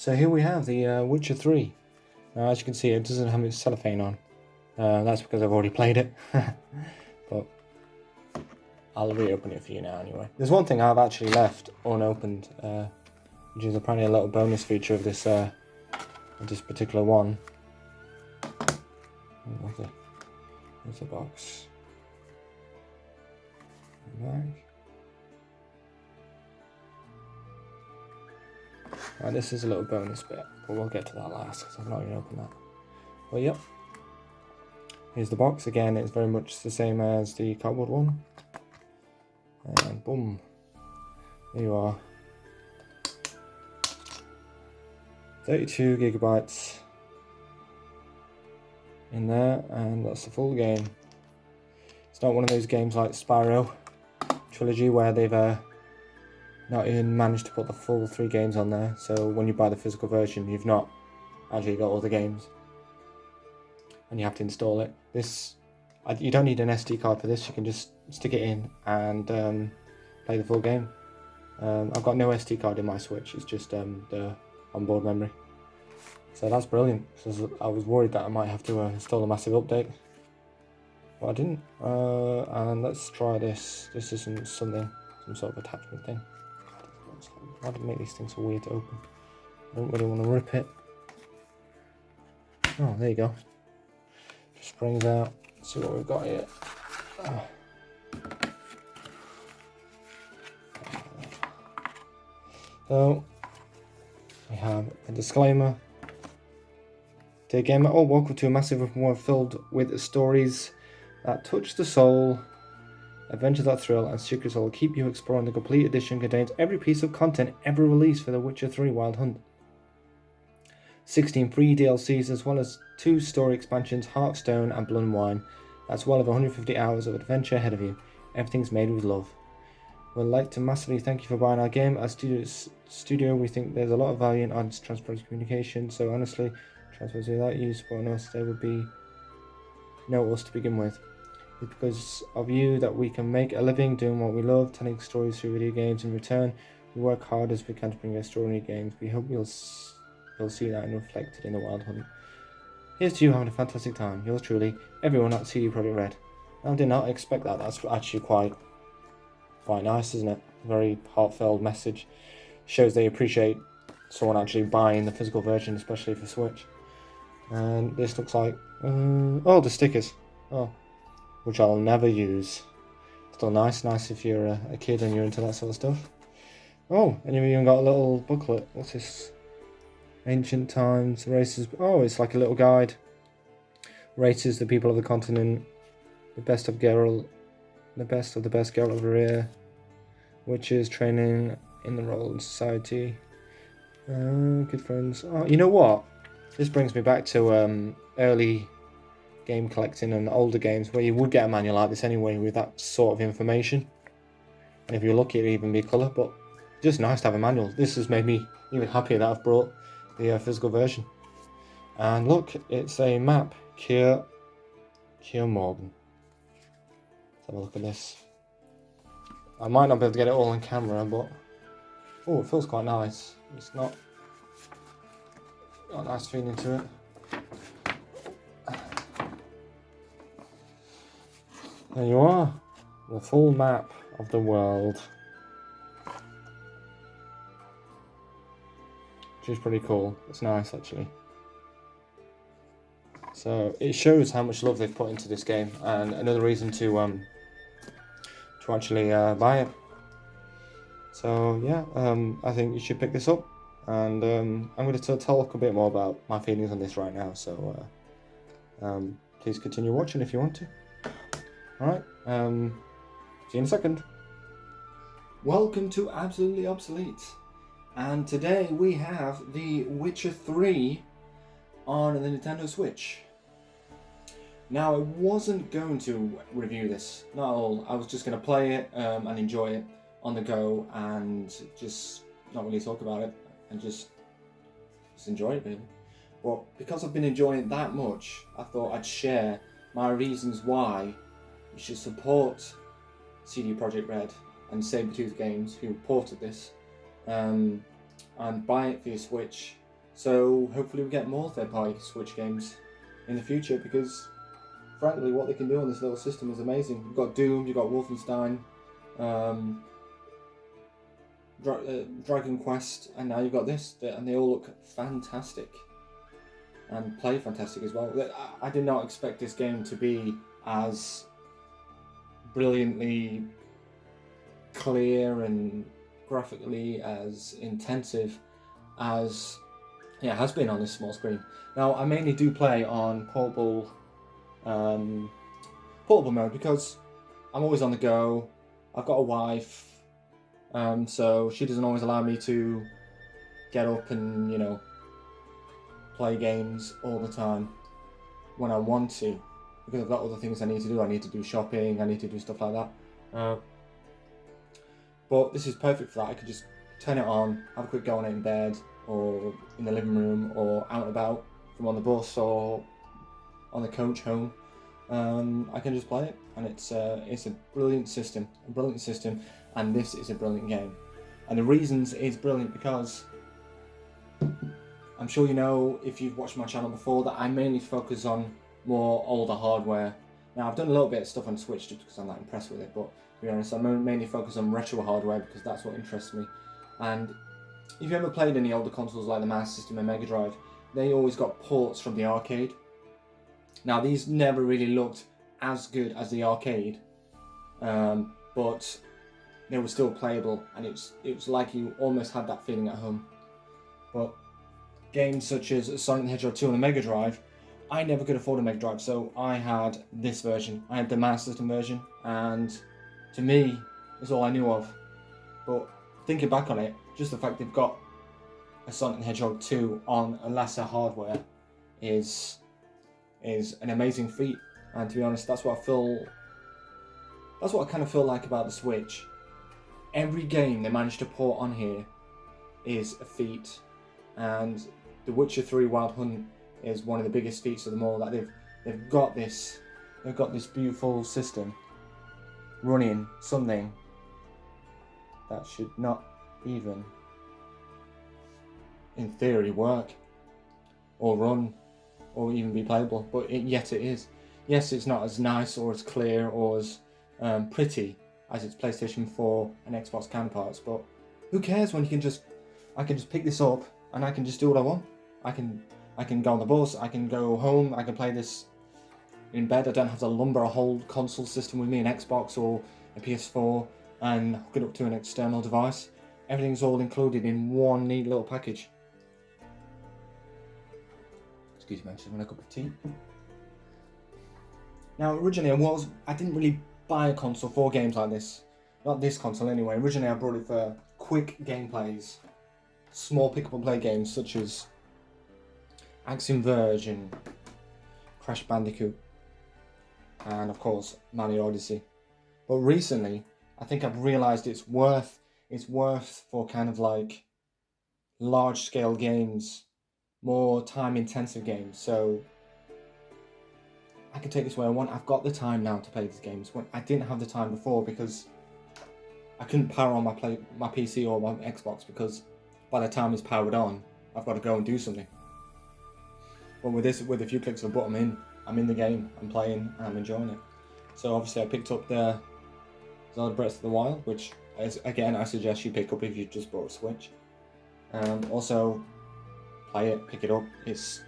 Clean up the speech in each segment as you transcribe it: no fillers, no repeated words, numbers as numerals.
So here we have the Witcher 3. Now, as you can see, it doesn't have its cellophane on. That's because I've already played it. But I'll reopen it for you now anyway. There's one thing I've actually left unopened, which is apparently a little bonus feature of this particular one. There's a box. Back. Right, this is a little bonus bit, but we'll get to that last because I've not even opened that. But yep, here's the box. Again, it's very much the same as the cardboard one. And boom, there you are. 32 gigabytes in there, and that's the full game. It's not one of those games like Spyro Trilogy where they've not even managed to put the full 3 games on there, so when you buy the physical version you've not actually got all the games and you have to install it. You don't need an SD card for this, you can just stick it in and play the full game. I've got no SD card in my Switch, it's just the onboard memory. So that's brilliant, because I was worried that I might have to install a massive update. But I didn't. And let's try this. This isn't some sort of attachment thing. Why do they make these things so weird to open? I don't really want to rip it. Oh, there you go. Just springs out. Let's see what we've got here. So, we have a disclaimer. Dear gamer, welcome to a massive world filled with stories that touch the soul, adventures that thrill, and secrets that will keep you exploring. The complete edition contains every piece of content ever released for The Witcher 3 Wild Hunt. 16 free DLCs, as well as 2 story expansions, Hearthstone and Blood and Wine. That's well over 150 hours of adventure ahead of you. Everything's made with love. We'd like to massively thank you for buying our game. As studio, we think there's a lot of value in honest, transparent communication, so honestly, transparency without you supporting us, there would be no us to begin with. It's because of you that we can make a living doing what we love, telling stories through video games. In return, we work hard as we can to bring extraordinary games. We hope you'll see that and reflected in the Wild Hunt. Here's to you having a fantastic time. Yours truly, everyone at CD Projekt Red. I did not expect that. That's actually quite nice, isn't it? Very heartfelt message. Shows they appreciate someone actually buying the physical version, especially for Switch. And this looks like the stickers. Which I'll never use. Still nice if you're a kid and you're into that sort of stuff. And you've even got a little booklet. What's this? Ancient times, races. It's like a little guide. Races, the people of the continent. The best of Geralt. The best of the best Geralt of Rivia. Witches training in the role in society. Good friends. You know what? This brings me back to early game collecting and older games where you would get a manual like this anyway with that sort of information. And if you're lucky, it'll even be colour, but just nice to have a manual. This has made me even happier that I've brought the physical version. And look, it's a map. Kaer Morhen. Let's have a look at this. I might not be able to get it all on camera, but it feels quite nice. It's got a nice feeling to it. There you are, the full map of the world. Which is pretty cool. It's nice, actually. So it shows how much love they've put into this game, and another reason to actually buy it. So yeah, I think you should pick this up, and I'm going to talk a bit more about my feelings on this right now. So please continue watching if you want to. Alright, see you in a second. Welcome to Absolutely Obsolete. And today we have The Witcher 3 on the Nintendo Switch. Now, I wasn't going to review this, not at all. I was just going to play it and enjoy it on the go and just not really talk about it and just enjoy it, really. But because I've been enjoying it that much, I thought I'd share my reasons why you should support CD Projekt Red and Sabertooth Games, who ported this, and buy it for your Switch So hopefully we get more third-party Switch games in the future, because frankly what they can do on this little system is amazing. You've got Doom, you've got Wolfenstein, Dragon Quest, and now you've got this, and they all look fantastic and play fantastic as well. I did not expect this game to be as brilliantly clear and graphically as intensive as it has been on this small screen. Now, I mainly do play on portable mode because I'm always on the go. I've got a wife, so she doesn't always allow me to get up and, play games all the time when I want to, because I've got other things I need to do. I need to do shopping, I need to do stuff like that. But this is perfect for that. I could just turn it on, have a quick go on it in bed, or in the living room, or out and about from on the bus or on the coach home. I can just play it, and it's a brilliant system, and this is a brilliant game. And the reasons it's brilliant because I'm sure you know, if you've watched my channel before, that I mainly focus on more older hardware. Now, I've done a little bit of stuff on Switch just because I'm not impressed with it, but to be honest, I mainly focus on retro hardware because that's what interests me. And if you've ever played any older consoles like the Master System and Mega Drive, they always got ports from the arcade. Now, these never really looked as good as the arcade, but they were still playable, and it was like you almost had that feeling at home. But games such as Sonic the Hedgehog 2 on the Mega Drive, I never could afford a Mega Drive, so I had this version. I had the Master System version, and to me, it's all I knew of. But thinking back on it, just the fact they've got a Sonic the Hedgehog 2 on a lesser hardware is an amazing feat. And to be honest, that's what I kind of feel like about the Switch. Every game they managed to port on here is a feat, and The Witcher 3 Wild Hunt is one of the biggest feats of them all. That they've got this beautiful system running something that should not even, in theory, work or run or even be playable, but yet it is. Yes, it's not as nice or as clear or as pretty as its PlayStation 4 and Xbox counterparts, but who cares when I can just pick this up and I can just do what I want. I can go on the bus, I can go home, I can play this in bed. I don't have to lumber a whole console system with me, an Xbox or a PS4, and hook it up to an external device. Everything's all included in one neat little package. Excuse me, I just want a cup of tea. Now, originally I didn't really buy a console for games like this. Not this console anyway. Originally I brought it for quick gameplays. Small pick-up and play games such as Axiom Verge and Crash Bandicoot. And of course, Mario Odyssey. But recently, I think I've realised it's worth for kind of like large-scale games, more time-intensive games. So I can take this where I want. I've got the time now to play these games. When I didn't have the time before because I couldn't power on my PC or my Xbox, because by the time it's powered on, I've got to go and do something. But with a few clicks of a button I'm in the game, I'm playing, and I'm enjoying it. So obviously I picked up the Zelda Breath of the Wild, which again I suggest you pick up if you just bought a Switch. Also, play it, pick it up. It's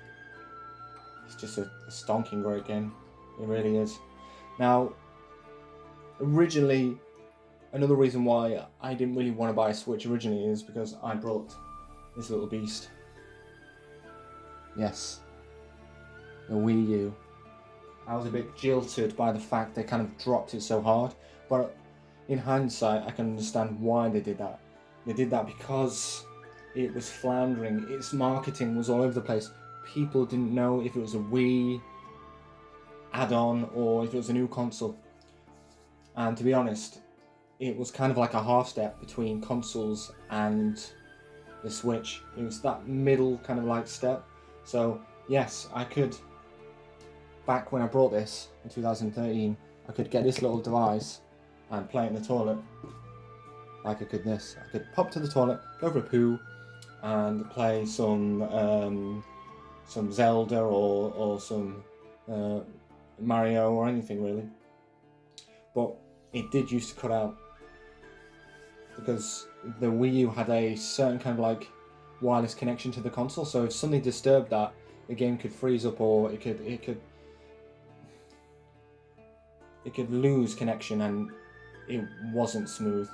just a stonking great game. It really is. Now, originally, another reason why I didn't really want to buy a Switch originally is because I brought this little beast. Yes, the Wii U. I was a bit jilted by the fact they kind of dropped it so hard, but in hindsight I can understand why they did that. They did that because it was floundering. Its marketing was all over the place. People didn't know if it was a Wii add-on or if it was a new console. And to be honest, it was kind of like a half step between consoles and the Switch. It was that middle kind of like step. So yes, I could, back when I brought this in 2013, I could get this little device and play it in the toilet like I could this. I could pop to the toilet, go for a poo, and play some Zelda or some Mario or anything really. But it did used to cut out because the Wii U had a certain kind of like wireless connection to the console, so if something disturbed that, the game could freeze up, or it could lose connection and it wasn't smooth.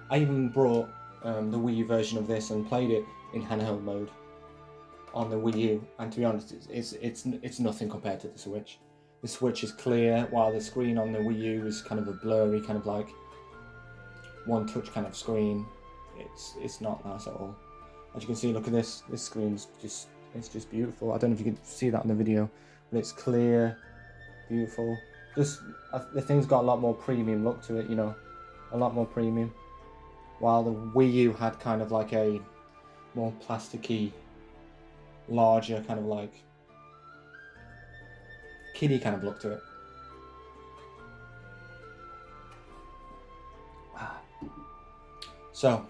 I even brought the Wii U version of this and played it in handheld mode on the Wii U, and to be honest, it's nothing compared to the Switch. The Switch is clear, while the screen on the Wii U is kind of a blurry, kind of like one touch kind of screen. It's not nice at all. As you can see, look at this. This screen's just beautiful. I don't know if you can see that in the video, but it's clear, beautiful. The thing's got a lot more premium look to it, you know, a lot more premium. While the Wii U had kind of like a more plasticky, larger kind of like kiddie kind of look to it. So,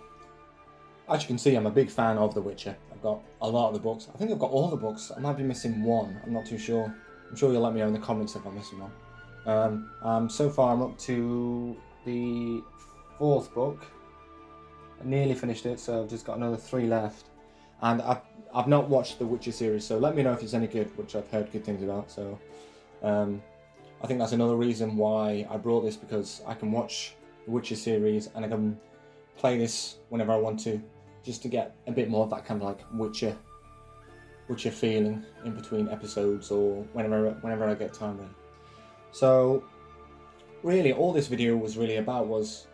as you can see, I'm a big fan of The Witcher. I've got a lot of the books. I think I've got all the books. I might be missing one. I'm not too sure. I'm sure you'll let me know in the comments if I'm missing one. So far, I'm up to the 4th book. I nearly finished it, so I've just got another 3 left. And I've not watched the Witcher series, so let me know if it's any good, which I've heard good things about. So I think that's another reason why I brought this, because I can watch the Witcher series and I can play this whenever I want to, just to get a bit more of that kind of like Witcher feeling in between episodes, or whenever I get time really. So really, all this video was really about it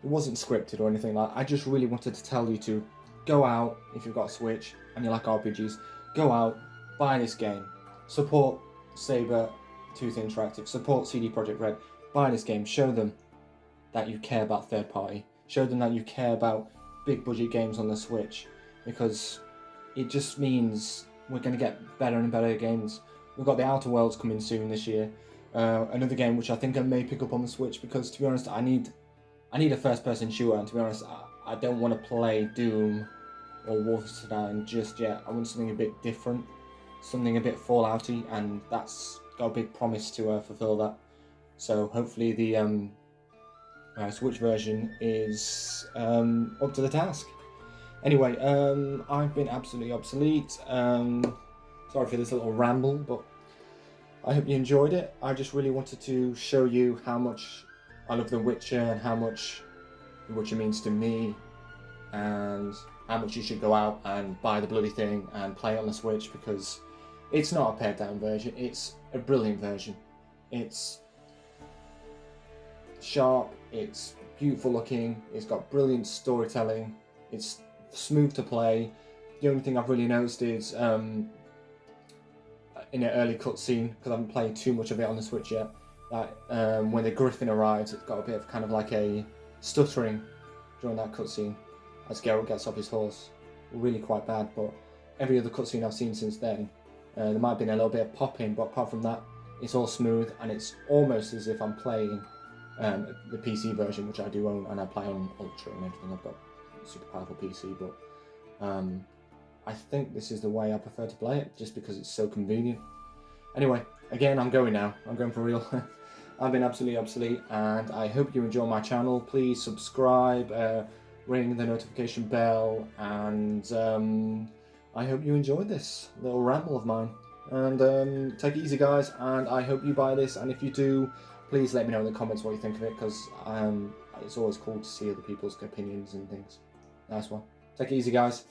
wasn't scripted or anything like that. I just really wanted to tell you to go out, if you've got a Switch and you like RPGs, go out, buy this game, support Saber Tooth Interactive, support CD Projekt Red, buy this game, show them that you care about third party, show them that you care about big budget games on the Switch, because it just means we're going to get better and better games. We've got the Outer Worlds coming soon this year, another game which I think I may pick up on the Switch, because to be honest, I need a first person shooter, and to be honest, I don't want to play Doom or Wolfenstein just yet. I want something a bit different, something a bit Fallouty, and that's got a big promise to fulfill that. So hopefully the Switch version is up to the task. Anyway, I've been absolutely obsolete. Sorry for this little ramble, but I hope you enjoyed it. I just really wanted to show you how much I love The Witcher and how much The Witcher means to me, and how much you should go out and buy the bloody thing and play it on the Switch, because it's not a pared down version, it's a brilliant version. It's sharp, it's beautiful looking, it's got brilliant storytelling, it's smooth to play. The only thing I've really noticed is in an early cutscene, because I haven't played too much of it on the Switch yet, that when the Griffin arrives, it's got a bit of kind of like a stuttering during that cutscene as Geralt gets off his horse. Really quite bad, but every other cutscene I've seen since then, there might have been a little bit of popping, but apart from that, it's all smooth, and it's almost as if I'm playing the PC version, which I do own, and I play on Ultra and everything. I've got a super powerful PC, but I think this is the way I prefer to play it, just because it's so convenient. Anyway, again, I'm going now. I'm going for real. I've been absolutely obsolete, and I hope you enjoy my channel. Please subscribe, ring the notification bell, and I hope you enjoyed this little ramble of mine. And take it easy, guys, and I hope you buy this, and if you do, please let me know in the comments what you think of it, because it's always cool to see other people's opinions and things. Nice one. Take it easy, guys.